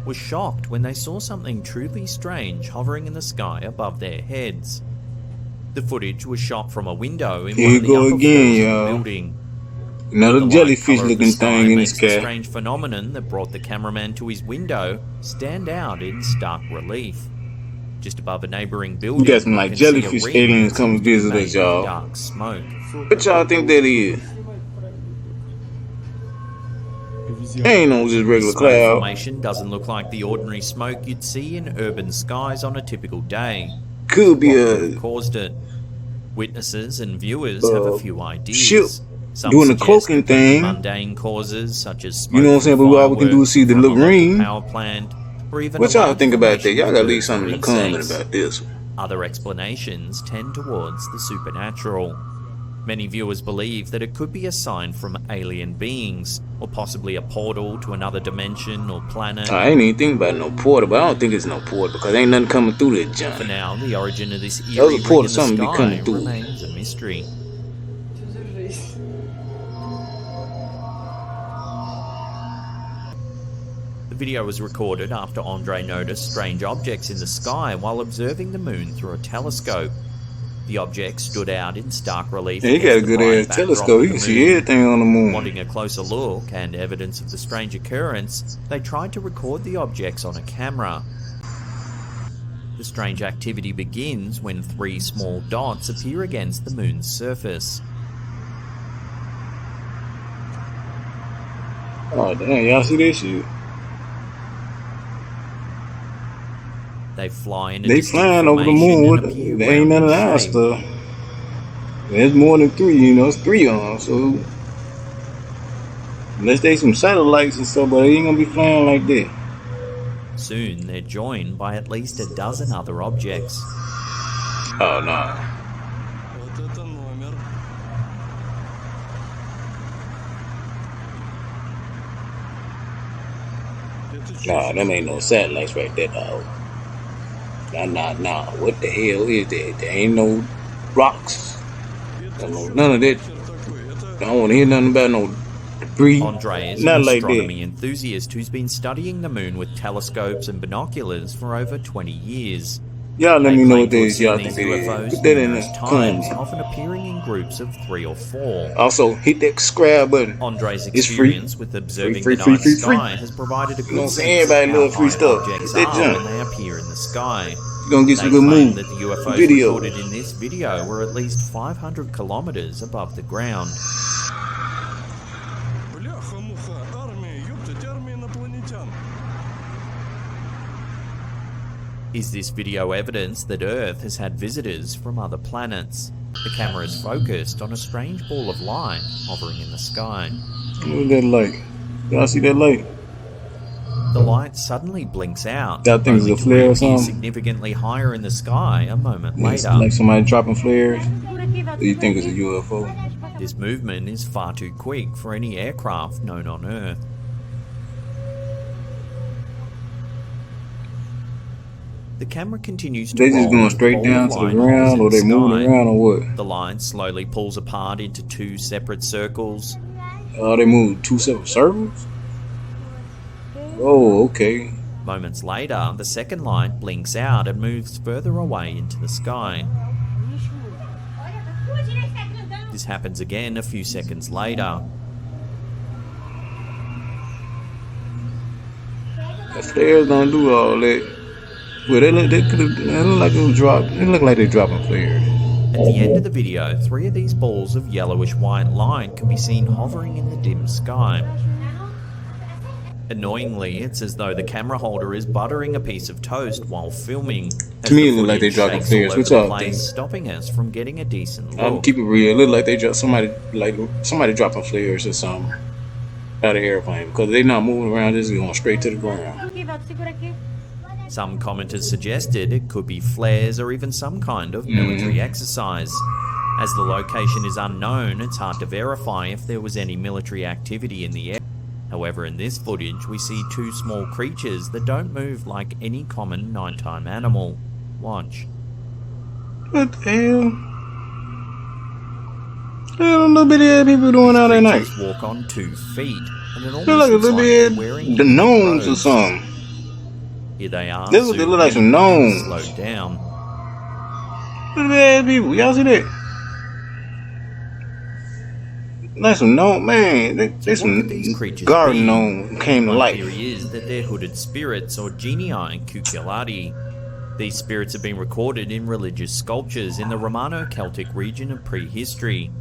were shocked when they saw something truly strange hovering in the sky above their heads. The footage was shot from a window in one of the upper floors of the building. Another jellyfish looking thing in the sky. The strange phenomenon that brought the cameraman to his window stand out in stark relief. Just above a neighboring building, you got some like jellyfish aliens come visit us, y'all. Dark smoke. What y'all think that is? Ain't no just regular cloud. Formation doesn't look like the ordinary smoke you'd see in urban skies on a typical day. Could be a caused it. Witnesses and viewers have a few ideas. Ship doing the cloaking thing. Mundane causes such as smoke, you know what I'm saying, but all we can do is see the lagoon. Power plant, or even what y'all think about that? Y'all gotta leave something in the comments about this. Other explanations tend towards the supernatural. Many viewers believe that it could be a sign from alien beings, or possibly a portal to another dimension or planet. I ain't even thinking about no portal, but I don't think it's no portal because ain't nothing coming through that junk. For now, the origin of this eerie ring in the sky remains a mystery. The video was recorded after Andre noticed strange objects in the sky while observing the moon through a telescope. The objects stood out in stark relief. Yeah, you got a good ass telescope. You can see everything on the moon. Wanting a closer look and evidence of the strange occurrence, they tried to record the objects on a camera. The strange activity begins when 3 small dots appear against the moon's surface. Oh damn, y'all see this shit? They fly in a they flying over the moon. There ain't none of our stuff. There's more than 3, you know. It's 3 on them, so unless they some satellites and stuff, but they ain't gonna be flying like that. Soon they're joined by at least a dozen other objects. Oh no. Nah, them ain't no satellites right there, dog. Nah. What the hell is that? There ain't no rocks. None of that. I don't want to hear nothing about no debris. Andre is an astronomy enthusiast who's been studying the moon with telescopes and binoculars for over 20 years. Y'all let me know what this y'all think it is. UFOs Put that in the comments. Often appearing in groups of 3 or 4. Also, hit that subscribe button. Andre's experience with observing the night sky has provided a good sense of how free stuff. Objects are when they appear in the sky. You're gonna get some good moves. That the UFOs recorded in this video were at least 500 kilometers above the ground. Is this video evidence that Earth has had visitors from other planets? The camera is focused on a strange ball of light hovering in the sky. Look at that light. Y'all see that light? The light suddenly blinks out. That thing's a flare or something? Significantly higher in the sky a moment later. Like somebody dropping flares? Do you think it's a UFO? This movement is far too quick for any aircraft known on Earth. The camera continues to roll. They just going straight down to the ground, or they moving around, or what? The line slowly pulls apart into 2 separate circles. Oh, they move 2 separate circles? Oh, okay. Moments later, the second light blinks out and moves further away into the sky. This happens again a few seconds later. The flares don't do all that. Well, they look like it was dropped. It looked like they're dropping flares. At the end of the video, 3 of these balls of yellowish white light can be seen hovering in the dim sky. Annoyingly, it's as though the camera holder is buttering a piece of toast while filming. To me, it looks like they're dropping flares. What's up, stopping us from getting a decent look. I'll keep it real. It look like they drop somebody dropping flares or something out of airplane, because they're not moving around. This is going straight to the ground. Some commenters suggested it could be flares or even some kind of military exercise. As the location is unknown, it's hard to verify if there was any military activity in the air. However, in this footage, we see 2 small creatures that don't move like any common nighttime animal. Watch. What the hell? Little little bitty people doing out at night. Walk on 2 feet, and it almost looks like a little bit wearing the gnomes or something. Here they are. This is what they look like, some zoomed in and gnomes. slowed down. Look at that people. Y'all see that? Like some gnome, man. They What some could these creatures garden be? gnome came to One life. theory is that they're hooded spirits or genii cuculati. These spirits have been recorded in religious sculptures in the Romano-Celtic region of prehistory.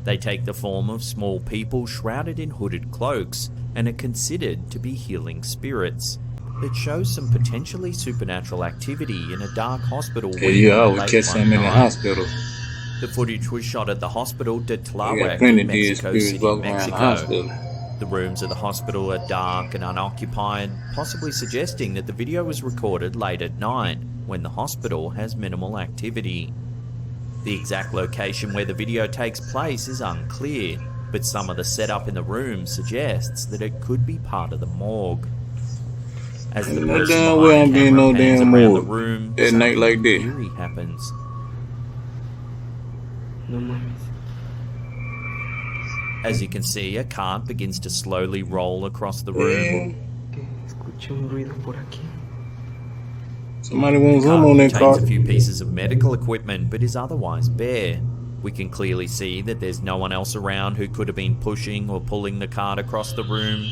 They take the form of small people shrouded in hooded cloaks and are considered to be healing spirits. It shows some potentially supernatural activity in a dark hospital wing Yeah, I would late catch one some in the night. hospital. The footage was shot at the Hospital de I got Tláhuac plenty in of dead Mexico spirits City, walking around the Mexico. hospital. The rooms of the hospital are dark and unoccupied, possibly suggesting that the video was recorded late at night, when the hospital has minimal activity. The exact location where the video takes place is unclear, but some of the setup in the room suggests that it could be part of the morgue. As the No person damn well behind I'm being camera no pans damn around the morgue room, at night something like that. eerie happens. No mames. As you can see, a cart begins to slowly roll across the Yeah. room. Que escuché un ruido por aquí. Somebody wants The him cart on that contains car. a few pieces of medical equipment, but is otherwise bare. We can clearly see that there's no one else around who could have been pushing or pulling the cart across the room.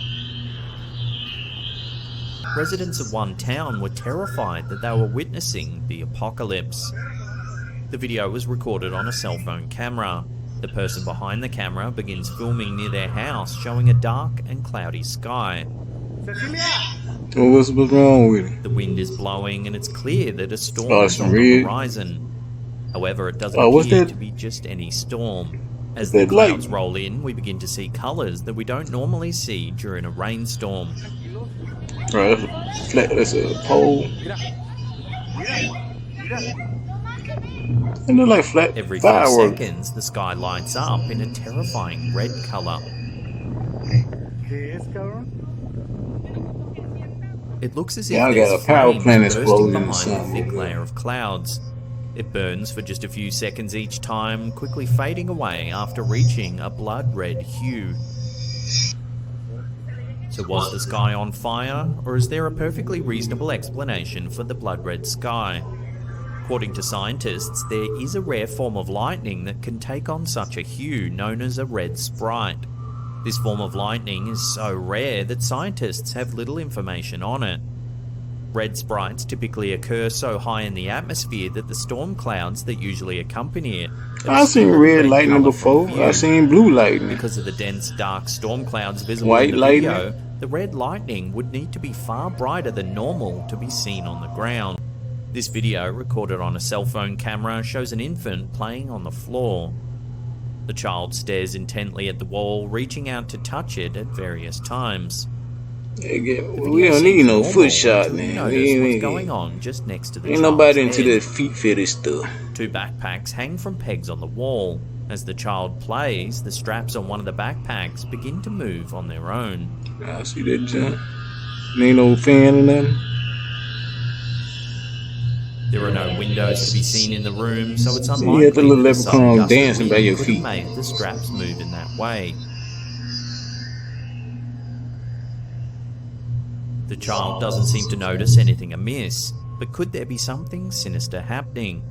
Residents of one town were terrified that they were witnessing the apocalypse. The video was recorded on a cell phone camera. The person behind the camera begins filming near their house, showing a dark and cloudy sky. Well, what's wrong with it? The wind is blowing and it's clear that a storm Oh, is some on the red. horizon. However, it doesn't Oh, what's appear that? to be just any storm. As That the clouds light? roll in, we begin to see colours that we don't normally see during a rainstorm. Right, that's a flat. That's a pole. It look like flat Every few fireworks. seconds, the sky lights up in a terrifying red colour. It looks as if Yeah, I there's got a power flames plant bursting exploding or behind a something. thick layer of clouds. It burns for just a few seconds each time, quickly fading away after reaching a blood-red hue. So was the sky on fire, or is there a perfectly reasonable explanation for the blood-red sky? According to scientists, there is a rare form of lightning that can take on such a hue, known as a red sprite. This form of lightning is so rare that scientists have little information on it. Red sprites typically occur so high in the atmosphere that the storm clouds that usually accompany it I've seen obscure red red lightning colour from before. view. I've seen blue lightning. Because of the dense, dark storm clouds visible White in the lightning? video, the red lightning would need to be far brighter than normal to be seen on the ground. This video, recorded on a cell phone camera, shows an infant playing on the floor. The child stares intently at the wall, reaching out to touch it at various times. We The don't video need seems no normal foot shot, until you man. notice what's going on just next to the Ain't child's nobody into head. that feet fetish stuff. Two backpacks hang from pegs on the wall. As the child plays, the straps on one of the backpacks begin to move on their own. I see that jump. Ain't no fan or nothing. There are no windows to be seen in the room, so it's you unlikely had the little that a sudden leprechaun gust of dancing by wind your could feet. have made the straps move in that way. The child doesn't seem to notice anything amiss, but could there be something sinister happening?